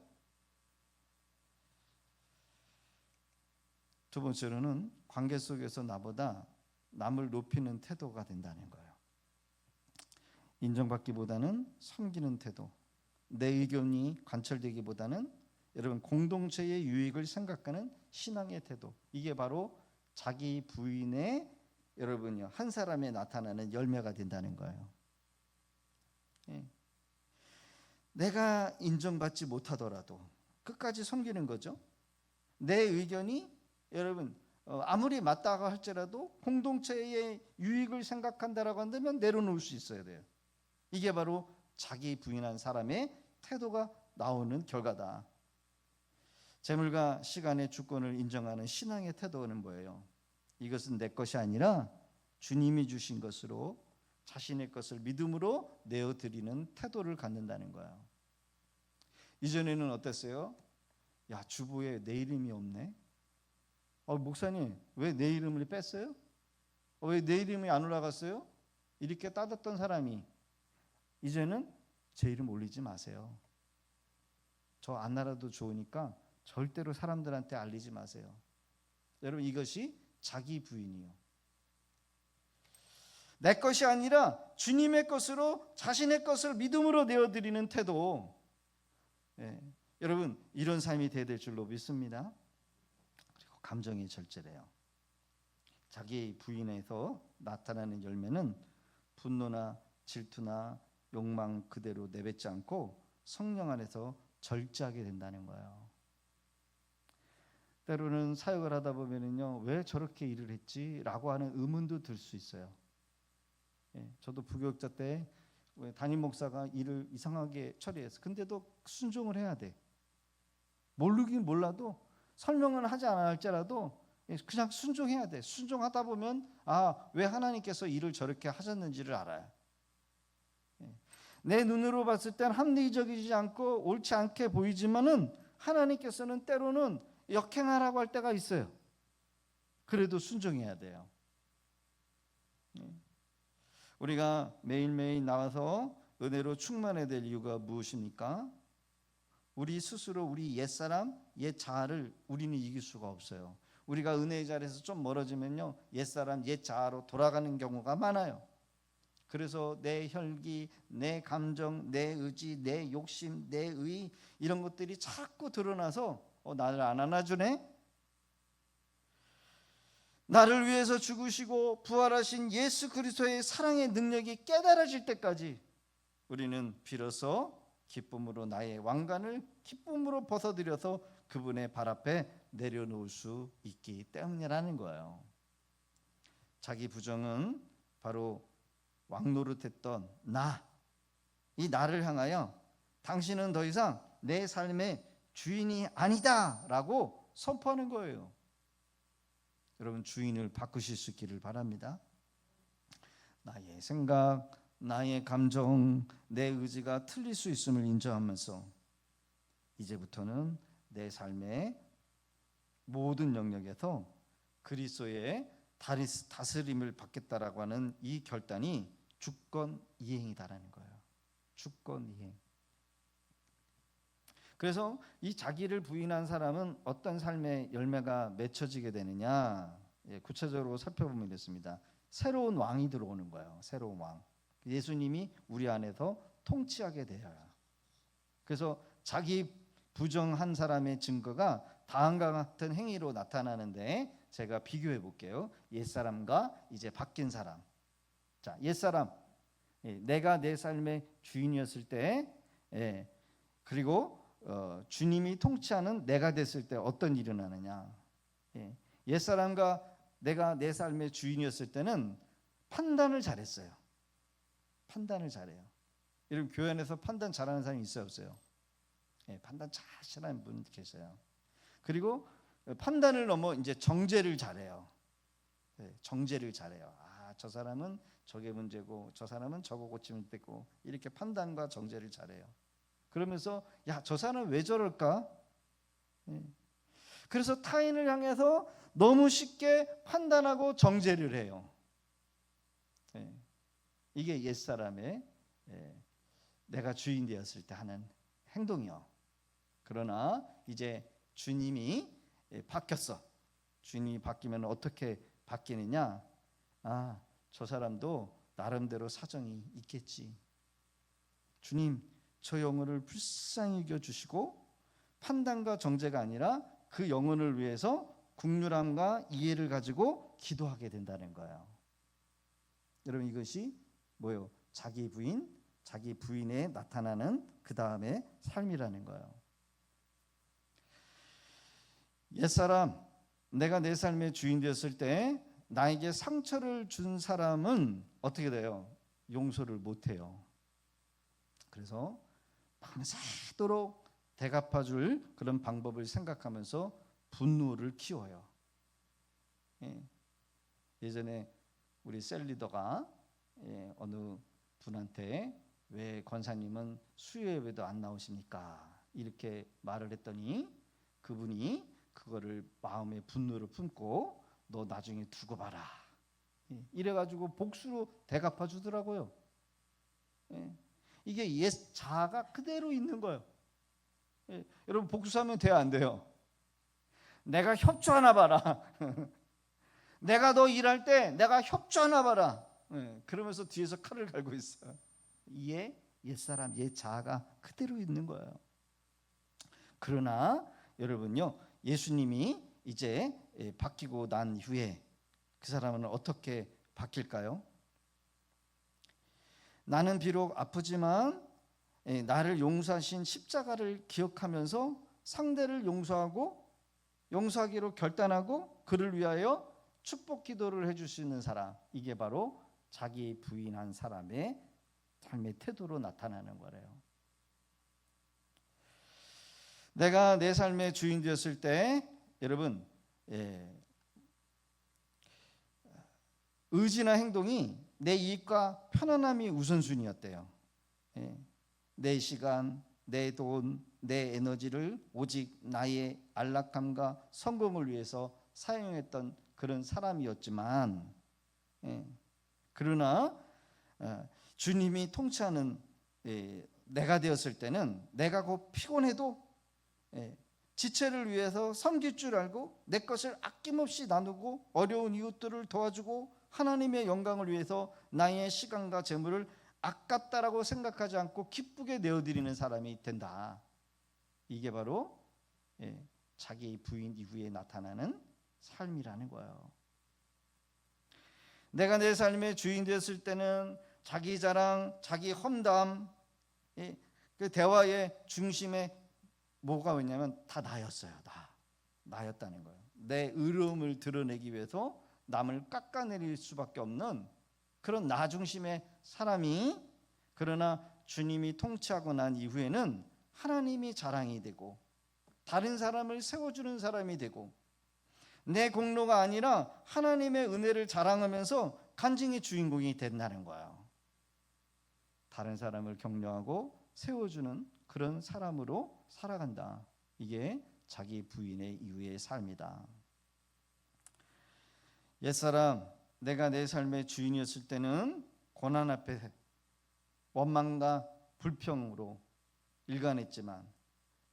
두 번째로는 관계 속에서 나보다 남을 높이는 태도가 된다는 거예요. 인정받기보다는 섬기는 태도, 내 의견이 관철되기보다는 여러분 공동체의 유익을 생각하는 신앙의 태도, 이게 바로 자기 부인의 여러분요 한 사람에 나타나는 열매가 된다는 거예요. 예. 내가 인정받지 못하더라도 끝까지 섬기는 거죠. 내 의견이 여러분 아무리 맞다고 할지라도 공동체의 유익을 생각한다라고 한다면 내려놓을 수 있어야 돼요. 이게 바로 자기 부인한 사람의 태도가 나오는 결과다. 재물과 시간의 주권을 인정하는 신앙의 태도는 뭐예요? 이것은 내 것이 아니라 주님이 주신 것으로 자신의 것을 믿음으로 내어드리는 태도를 갖는다는 거예요. 이전에는 어땠어요? 야, 주보에 내 이름이 없네. 목사님 왜 내 이름을 뺐어요? 왜 내 이름이 안 올라갔어요? 이렇게 따졌던 사람이 이제는 제 이름 올리지 마세요. 저 안 알아도 좋으니까 절대로 사람들한테 알리지 마세요. 여러분, 이것이 자기 부인이요. 내 것이 아니라 주님의 것으로 자신의 것을 믿음으로 내어드리는 태도. 예, 여러분 이런 삶이 돼야 될 줄로 믿습니다. 그리고 감정이 절제돼요. 자기 부인에서 나타나는 열매는 분노나 질투나 욕망 그대로 내뱉지 않고 성령 안에서 절제하게 된다는 거예요. 때로는 사역을 하다 보면은요, 왜 저렇게 일을 했지라고 하는 의문도 들 수 있어요. 예, 저도 부교육자 때 담임 목사가 일을 이상하게 처리해서, 근데도 순종을 해야 돼. 모르긴 몰라도 설명은 하지 않을지라도 그냥 순종해야 돼. 순종하다 보면 왜 하나님께서 일을 저렇게 하셨는지를 알아요. 예. 내 눈으로 봤을 땐 합리적이지 않고 옳지 않게 보이지만은 하나님께서는 때로는 역행하라고 할 때가 있어요. 그래도 순종해야 돼요. 우리가 매일매일 나와서 은혜로 충만해야 될 이유가 무엇입니까? 우리 스스로 우리 옛사람, 옛자아를 우리는 이길 수가 없어요. 우리가 은혜의 자리에서 좀 멀어지면요, 옛사람, 옛자아로 돌아가는 경우가 많아요. 그래서 내 혈기, 내 감정, 내 의지, 내 욕심, 내 의, 이런 것들이 자꾸 드러나서 나를 안 안아주네? 나를 위해서 죽으시고 부활하신 예수 그리스도의 사랑의 능력이 깨달아질 때까지 우리는 비로소 기쁨으로 나의 왕관을 기쁨으로 벗어들여서 그분의 발 앞에 내려놓을 수 있기 때문이라는 거예요. 자기 부정은 바로 왕노릇했던 이 나를 향하여 당신은 더 이상 내 삶의 주인이 아니다 라고 선포하는 거예요. 여러분, 주인을 바꾸실 수 있기를 바랍니다. 나의 생각, 나의 감정, 내 의지가 틀릴 수 있음을 인정하면서 이제부터는 내 삶의 모든 영역에서 그리스도의 다스림을 받겠다라고 하는 이 결단이 주권 이행이다라는 거예요. 주권 이행. 그래서 이 자기를 부인한 사람은 어떤 삶의 열매가 맺혀지게 되느냐, 구체적으로 살펴보면 이렇습니다. 새로운 왕이 들어오는 거예요. 새로운 왕. 예수님이 우리 안에서 통치하게 되어요. 그래서 자기 부정한 사람의 증거가 다음과 같은 행위로 나타나는데, 제가 비교해 볼게요. 옛사람과 이제 바뀐 사람. 자, 옛사람. 내가 내 삶의 주인이었을 때, 그리고 주님이 통치하는 내가 됐을 때 어떤 일이 일어나느냐. 옛사람과 내가 내 삶의 주인이었을 때는 판단을 잘했어요. 판단을 잘해요. 여러분 교회 안에서 판단 잘하는 사람이 있어요, 없어요? 판단 잘하시는 분 계세요. 그리고 판단을 넘어 이제 정죄를 잘해요. 정죄를 잘해요. 아, 저 사람은 저게 문제고 저 사람은 저거 고치면 되고, 이렇게 판단과 정죄를 잘해요. 그러면서 야, 저 사람은 왜 저럴까? 그래서 타인을 향해서 너무 쉽게 판단하고 정죄를 해요. 이게 옛사람의 내가 주인 되었을 때 하는 행동이요. 그러나 이제 주님이 바뀌었어. 주님이 바뀌면 어떻게 바뀌느냐? 아, 저 사람도 나름대로 사정이 있겠지. 주님, 저 영혼을 불쌍히 여겨주시고 판단과 정죄가 아니라 그 영혼을 위해서 국률함과 이해를 가지고 기도하게 된다는 거예요. 여러분, 이것이 뭐예요? 자기 부인에 나타나는 그 다음의 삶이라는 거예요. 옛사람, 내가 내 삶의 주인 되었을 때 나에게 상처를 준 사람은 어떻게 돼요? 용서를 못해요. 그래서 밤새도록 대갚아줄 그런 방법을 생각하면서 분노를 키워요. 예전에 우리 셀리더가 어느 분한테 왜 권사님은 수요 예배도 안 나오십니까? 이렇게 말을 했더니 그분이 그거를 마음에 분노를 품고 너 나중에 두고 봐라. 이래가지고 복수로 대갚아 주더라고요. 이게 옛 자아가 그대로 있는 거예요. 여러분, 복수하면 돼요, 안 돼요? 내가 협조하나 봐라. 내가 너 일할 때 내가 협조하나 봐라. 그러면서 뒤에서 칼을 갈고 있어요. 이게 옛사람, 옛 자아가 그대로 있는 거예요. 그러나 여러분요, 예수님이 이제 바뀌고 난 이후에 그 사람은 어떻게 바뀔까요? 나는 비록 아프지만 나를 용서하신 십자가를 기억하면서 상대를 용서하기로 결단하고 그를 위하여 축복 기도를 해주시는 사람, 이게 바로 자기 부인한 사람의 삶의 태도로 나타나는 거래요. 내가 내 삶의 주인 되었을 때 여러분, 의지나 행동이 내 이익과 편안함이 우선순위였대요. 내 시간, 내 돈, 내 에너지를 오직 나의 안락함과 성공을 위해서 사용했던 그런 사람이었지만, 그러나 주님이 통치하는 내가 되었을 때는 내가 곧 피곤해도 지체를 위해서 섬길 줄 알고 내 것을 아낌없이 나누고 어려운 이웃들을 도와주고 하나님의 영광을 위해서 나의 시간과 재물을 아깝다라고 생각하지 않고 기쁘게 내어드리는 사람이 된다. 이게 바로 자기 부인 이후에 나타나는 삶이라는 거예요. 내가 내 삶의 주인 되었을 때는 자기 자랑, 자기 험담, 그 대화의 중심에 뭐가 있냐면 다 나였어요. 나였다는 거예요. 내 의로움을 드러내기 위해서 남을 깎아내릴 수밖에 없는 그런 나 중심의 사람이, 그러나 주님이 통치하고 난 이후에는 하나님이 자랑이 되고 다른 사람을 세워주는 사람이 되고 내 공로가 아니라 하나님의 은혜를 자랑하면서 간증의 주인공이 된다는 거예요. 다른 사람을 격려하고 세워주는 그런 사람으로 살아간다. 이게 자기 부인의 이후의 삶이다. 옛사람, 내가 내 삶의 주인이었을 때는 고난 앞에 원망과 불평으로 일관했지만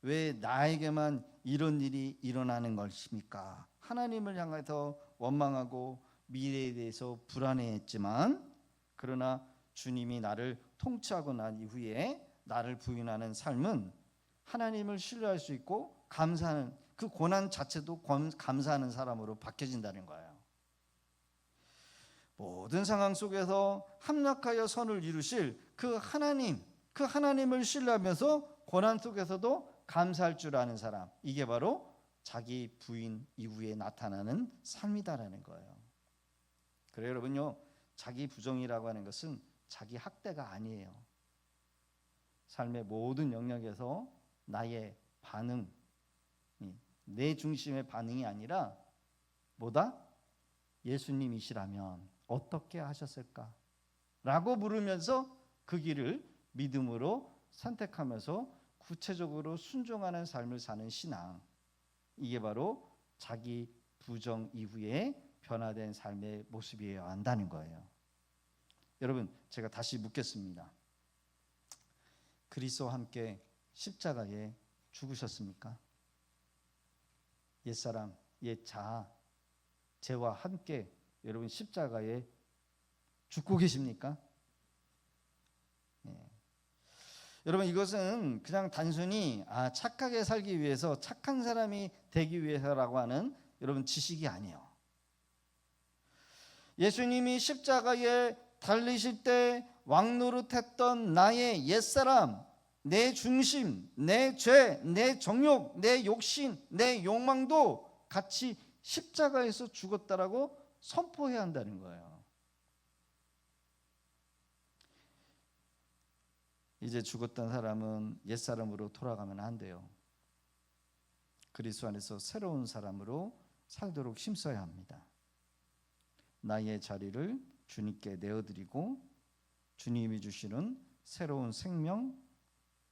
왜 나에게만 이런 일이 일어나는 것입니까? 하나님을 향해서 원망하고 미래에 대해서 불안해했지만, 그러나 주님이 나를 통치하고 난 이후에 나를 부인하는 삶은 하나님을 신뢰할 수 있고 감사하는 그 고난 자체도 감사하는 사람으로 바뀌어진다는 거예요. 모든 상황 속에서 합력하여 선을 이루실 그 하나님을 신뢰하면서 고난 속에서도 감사할 줄 아는 사람, 이게 바로 자기 부인 이후에 나타나는 삶이다라는 거예요. 그래요, 여러분요, 자기 부정이라고 하는 것은 자기 학대가 아니에요. 삶의 모든 영역에서 나의 반응, 내 중심의 반응이 아니라 뭐다? 예수님이시라면 어떻게 하셨을까? 라고 물으면서 그 길을 믿음으로 선택하면서 구체적으로 순종하는 삶을 사는 신앙, 이게 바로 자기 부정 이후에 변화된 삶의 모습이어야 한다는 거예요. 여러분, 제가 다시 묻겠습니다. 그리스도와 함께 십자가에 죽으셨습니까? 옛사람, 옛자아, 죄와 함께 여러분 십자가에 죽고 계십니까? 여러분, 이것은 그냥 단순히 착하게 살기 위해서, 착한 사람이 되기 위해서라고 하는 여러분 지식이 아니에요. 예수님이 십자가에 달리실 때 왕노릇했던 나의 옛사람, 내 중심, 내 죄, 내 정욕, 내 욕심, 내 욕망도 같이 십자가에서 죽었다라고 선포해야 한다는 거예요. 이제 죽었던 사람은 옛사람으로 돌아가면 안 돼요. 그리스도 안에서 새로운 사람으로 살도록 힘써야 합니다. 나의 자리를 주님께 내어드리고 주님이 주시는 새로운 생명,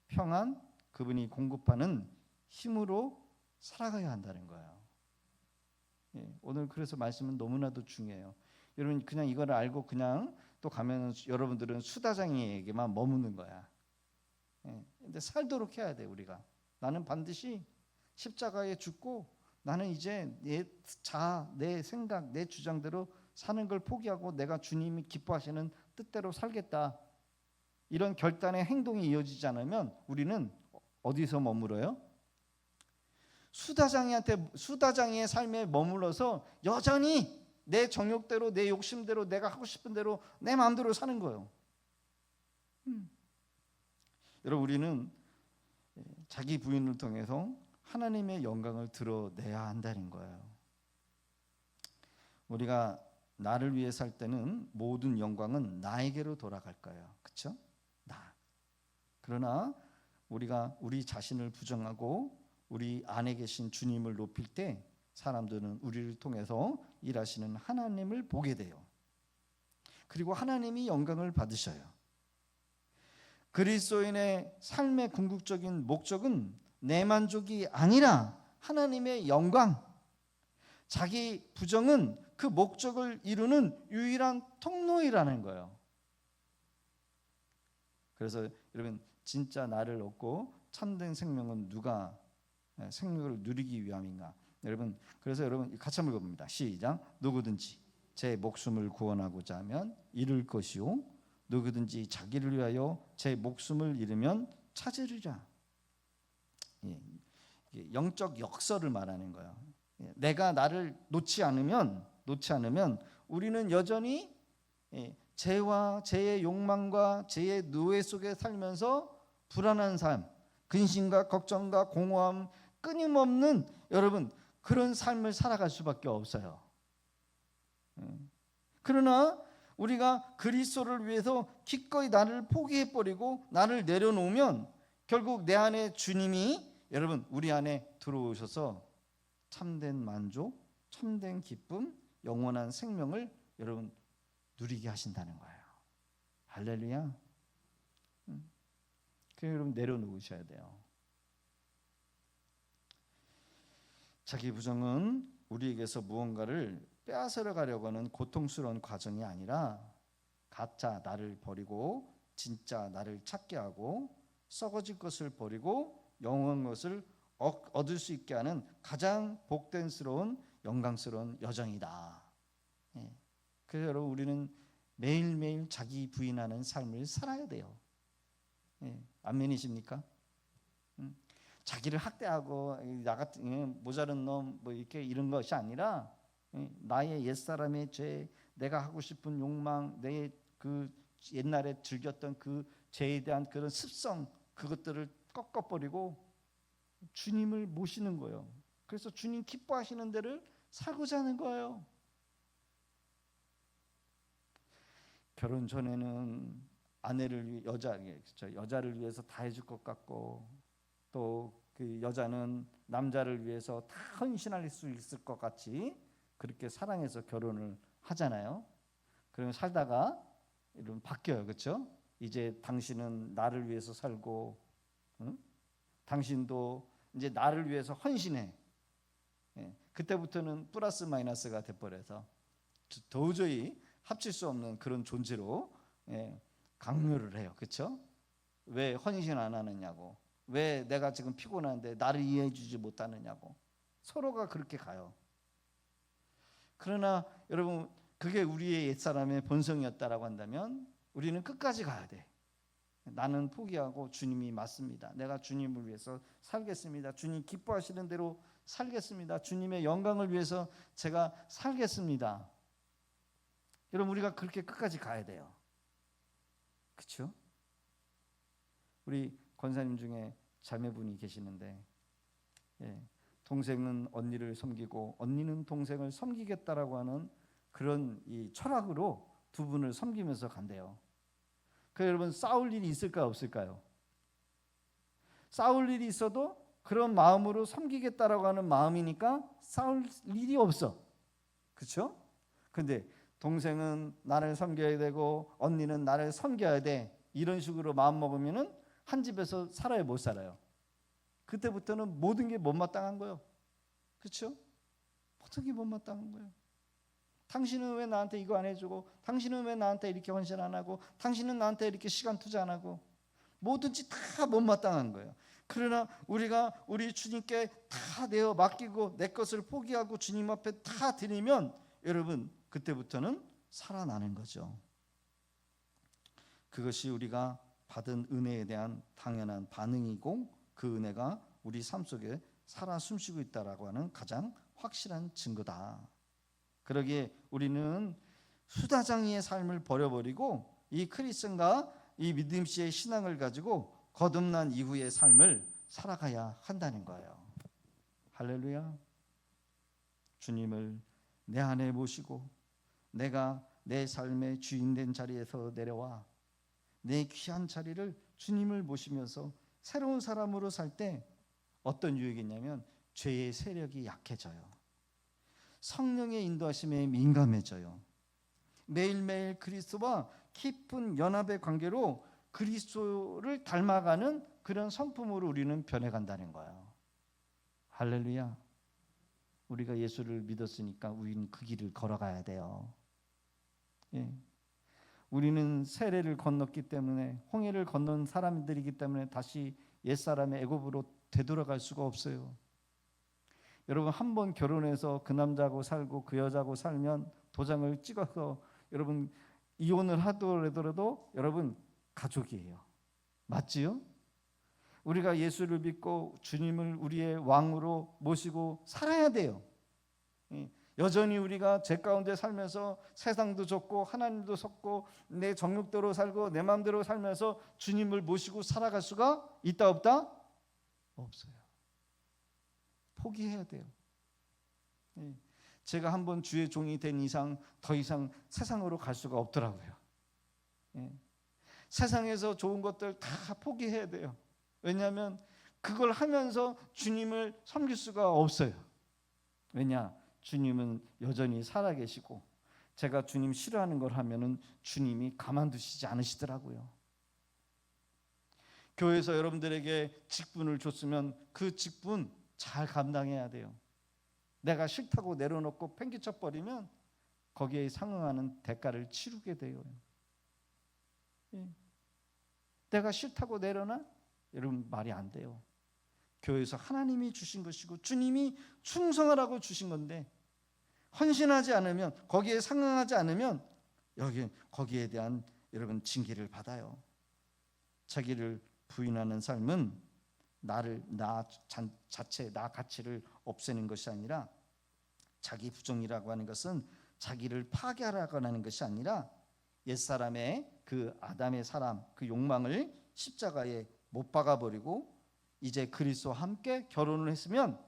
평안, 그분이 공급하는 힘으로 살아가야 한다는 거예요. 오늘 그래서 말씀은 너무나도 중요해요. 여러분, 그냥 이걸 알고 그냥 또 가면 여러분들은 수다장이에게만 머무는 거야. 근데 살도록 해야 돼. 우리가 나는 반드시 십자가에 죽고 나는 이제 내 자아, 내 생각, 내 주장대로 사는 걸 포기하고 내가 주님이 기뻐하시는 뜻대로 살겠다, 이런 결단의 행동이 이어지지 않으면 우리는 어디서 머물어요? 수다장이의 삶에 머물러서 여전히 내 정욕대로, 내 욕심대로, 내가 하고 싶은 대로 내 마음대로 사는 거예요. 여러분, 우리는 자기 부인을 통해서 하나님의 영광을 드러내야 한다는 거예요. 우리가 나를 위해 살 때는 모든 영광은 나에게로 돌아갈 거예요. 그렇죠? 나. 그러나 우리가 우리 자신을 부정하고 우리 안에 계신 주님을 높일 때 사람들은 우리를 통해서 일하시는 하나님을 보게 돼요. 그리고 하나님이 영광을 받으셔요. 그리스도인의 삶의 궁극적인 목적은 내 만족이 아니라 하나님의 영광, 자기 부정은 그 목적을 이루는 유일한 통로이라는 거예요. 그래서 여러분, 진짜 나를 얻고 참된 생명은 누가 생명을 누리기 위함인가? 여러분, 그래서 여러분 같이 한번 읽어봅니다. 시작. 누구든지 제 목숨을 구원하고자 하면 잃을 것이요, 누구든지 자기를 위하여 제 목숨을 잃으면 찾으리라. 영적 역설을 말하는 거예요. 내가 나를 놓지 않으면 우리는 여전히 죄와 죄의 욕망과 죄의 노예 속에 살면서 불안한 삶, 근심과 걱정과 공허함, 끊임없는 여러분 그런 삶을 살아갈 수밖에 없어요. 그러나 우리가 그리스도를 위해서 기꺼이 나를 포기해버리고 나를 내려놓으면 결국 내 안에 주님이 여러분 우리 안에 들어오셔서 참된 만족, 참된 기쁨, 영원한 생명을 여러분 누리게 하신다는 거예요. 할렐루야. 그래서 여러분 내려놓으셔야 돼요. 자기 부정은 우리에게서 무언가를 빼앗으러 가려고 하는 고통스러운 과정이 아니라 가짜 나를 버리고 진짜 나를 찾게 하고 썩어질 것을 버리고 영원한 것을 얻을 수 있게 하는 가장 복된스러운 영광스러운 여정이다. 그래서 여러분 우리는 매일매일 자기 부인하는 삶을 살아야 돼요. 아멘이십니까? 자기를 학대하고 나 같은 모자른 놈 뭐 이렇게 이런 것이 아니라 나의 옛사람의 죄, 내가 하고 싶은 욕망, 내 그 옛날에 즐겼던 그 죄에 대한 그런 습성, 그것들을 꺾어버리고 주님을 모시는 거예요. 그래서 주님 기뻐하시는 대를 살고자 하는 거예요. 결혼 전에는 아내를 여자를 위해서 다 해줄 것 같고, 또 그 여자는 남자를 위해서 다 헌신할 수 있을 것 같이 그렇게 사랑해서 결혼을 하잖아요. 그러면 살다가 이런 바뀌어요, 그렇죠? 이제 당신은 나를 위해서 살고, 응? 당신도 이제 나를 위해서 헌신해. 그때부터는 플러스 마이너스가 돼버려서 도저히 합칠 수 없는 그런 존재로 강요를 해요, 그렇죠? 왜 헌신 안 하느냐고, 왜 내가 지금 피곤한데 나를 이해해 주지 못하느냐고, 서로가 그렇게 가요. 그러나 여러분, 그게 우리의 옛사람의 본성이었다라고 한다면 우리는 끝까지 가야 돼. 나는 포기하고 주님이 맞습니다. 내가 주님을 위해서 살겠습니다. 주님 기뻐하시는 대로 살겠습니다. 주님의 영광을 위해서 제가 살겠습니다. 여러분, 우리가 그렇게 끝까지 가야 돼요. 그렇죠? 우리 권사님 중에 자매분이 계시는데, 동생은 언니를 섬기고 언니는 동생을 섬기겠다라고 하는 그런 이 철학으로 두 분을 섬기면서 간대요. 그 여러분, 싸울 일이 있을까요, 없을까요? 싸울 일이 있어도 그런 마음으로 섬기겠다라고 하는 마음이니까 싸울 일이 없어. 그렇죠? 근데 동생은 나를 섬겨야 되고 언니는 나를 섬겨야 돼, 이런 식으로 마음 먹으면은 한 집에서 살아요, 못 살아요? 그때부터는 모든 게 못마땅한 거예요. 그렇죠? 모든 게 못마땅한 거예요. 당신은 왜 나한테 이거 안 해주고, 당신은 왜 나한테 이렇게 헌신 안 하고, 당신은 나한테 이렇게 시간 투자 안 하고, 뭐든지 다 못마땅한 거예요. 그러나 우리가 우리 주님께 다 내어 맡기고 내 것을 포기하고 주님 앞에 다 드리면 여러분, 그때부터는 살아나는 거죠. 그것이 우리가 받은 은혜에 대한 당연한 반응이고, 그 은혜가 우리 삶 속에 살아 숨쉬고 있다라고 하는 가장 확실한 증거다. 그러기에 우리는 수다장이의 삶을 버려버리고 이 크리스천과 이 믿음씨의 신앙을 가지고 거듭난 이후의 삶을 살아가야 한다는 거예요. 할렐루야. 주님을 내 안에 모시고 내가 내 삶의 주인된 자리에서 내려와 내 귀한 자리를 주님을 모시면서 새로운 사람으로 살 때 어떤 유익이 있냐면 죄의 세력이 약해져요. 성령의 인도하심에 민감해져요. 매일매일 그리스도와 깊은 연합의 관계로 그리스도를 닮아가는 그런 성품으로 우리는 변해간다는 거예요. 할렐루야. 우리가 예수를 믿었으니까 우리는 그 길을 걸어가야 돼요. 우리는 세례를 건넜기 때문에, 홍해를 건넌 사람들이기 때문에 다시 옛사람의 애굽으로 되돌아갈 수가 없어요. 여러분, 한 번 결혼해서 그 남자하고 살고 그 여자하고 살면 도장을 찍어서 여러분 이혼을 하더라도 여러분 가족이에요. 맞지요? 우리가 예수를 믿고 주님을 우리의 왕으로 모시고 살아야 돼요. 여전히 우리가 죄 가운데 살면서 세상도 좁고 하나님도 섭고 내 정욕대로 살고 내 마음대로 살면서 주님을 모시고 살아갈 수가 있다 없다? 없어요. 포기해야 돼요. 제가 한번 주의 종이 된 이상 더 이상 세상으로 갈 수가 없더라고요. 세상에서 좋은 것들 다 포기해야 돼요. 왜냐하면 그걸 하면서 주님을 섬길 수가 없어요. 왜냐? 주님은 여전히 살아계시고 제가 주님 싫어하는 걸 하면은 주님이 가만두시지 않으시더라고요. 교회에서 여러분들에게 직분을 줬으면 그 직분 잘 감당해야 돼요. 내가 싫다고 내려놓고 팽개쳐 버리면 거기에 상응하는 대가를 치르게 돼요. 내가 싫다고 내려놔? 여러분, 말이 안 돼요. 교회에서 하나님이 주신 것이고 주님이 충성하라고 주신 건데 헌신하지 않으면, 거기에 상응하지 않으면 거기에 대한 여러분 징계를 받아요. 자기를 부인하는 삶은 나 자체 나 가치를 없애는 것이 아니라 자기 부정이라고 하는 것은 자기를 파괴하라고 하는 것이 아니라 옛사람의 그 아담의 사람 그 욕망을 십자가에 못 박아버리고 이제 그리스도와 함께 결혼을 했으면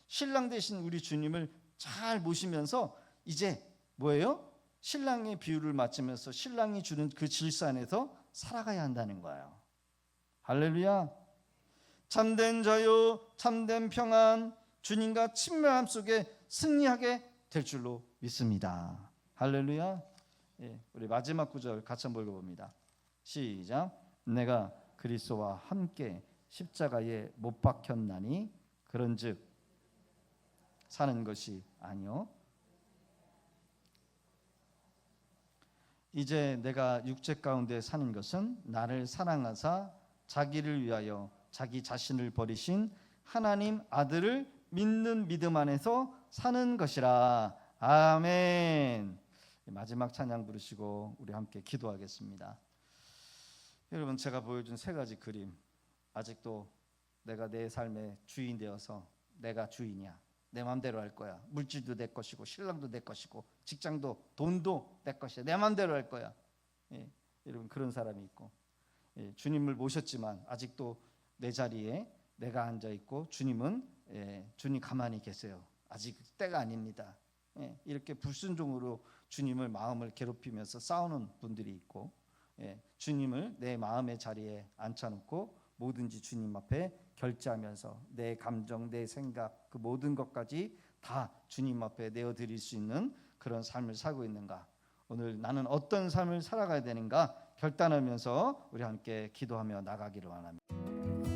신랑 되신 우리 주님을 잘 모시면서 이제 뭐예요? 신랑의 비유를 맞추면서 신랑이 주는 그 질서 안에서 살아가야 한다는 거예요. 할렐루야. 참된 자유, 참된 평안, 주님과 친밀함 속에 승리하게 될 줄로 믿습니다. 할렐루야. 예, 우리 마지막 구절 같이 한번 읽어봅니다. 시작. 내가 그리스도와 함께 십자가에 못 박혔나니 그런즉 사는 것이 아니요 이제 내가 육체 가운데 사는 것은 나를 사랑하사 자기를 위하여 자기 자신을 버리신 하나님 아들을 믿는 믿음 안에서 사는 것이라. 아멘. 마지막 찬양 부르시고 우리 함께 기도하겠습니다. 여러분, 제가 보여준 세 가지 그림, 아직도 내가 내 삶의 주인 되어서 내가 주인이야, 내 마음대로 할 거야, 물질도 내 것이고 신랑도 내 것이고 직장도 돈도 내 것이야, 내 마음대로 할 거야. 예, 여러분, 그런 사람이 있고, 예, 주님을 모셨지만 아직도 내 자리에 내가 앉아 있고 주님은 주님 가만히 계세요, 아직 때가 아닙니다. 예, 이렇게 불순종으로 주님을 마음을 괴롭히면서 싸우는 분들이 있고, 주님을 내 마음의 자리에 앉혀놓고 뭐든지 주님 앞에 결제하면서 내 감정, 내 생각, 그 모든 것까지 다 주님 앞에 내어드릴 수 있는 그런 삶을 살고 있는가? 오늘 나는 어떤 삶을 살아가야 되는가 결단하면서 우리 함께 기도하며 나가기를 원합니다.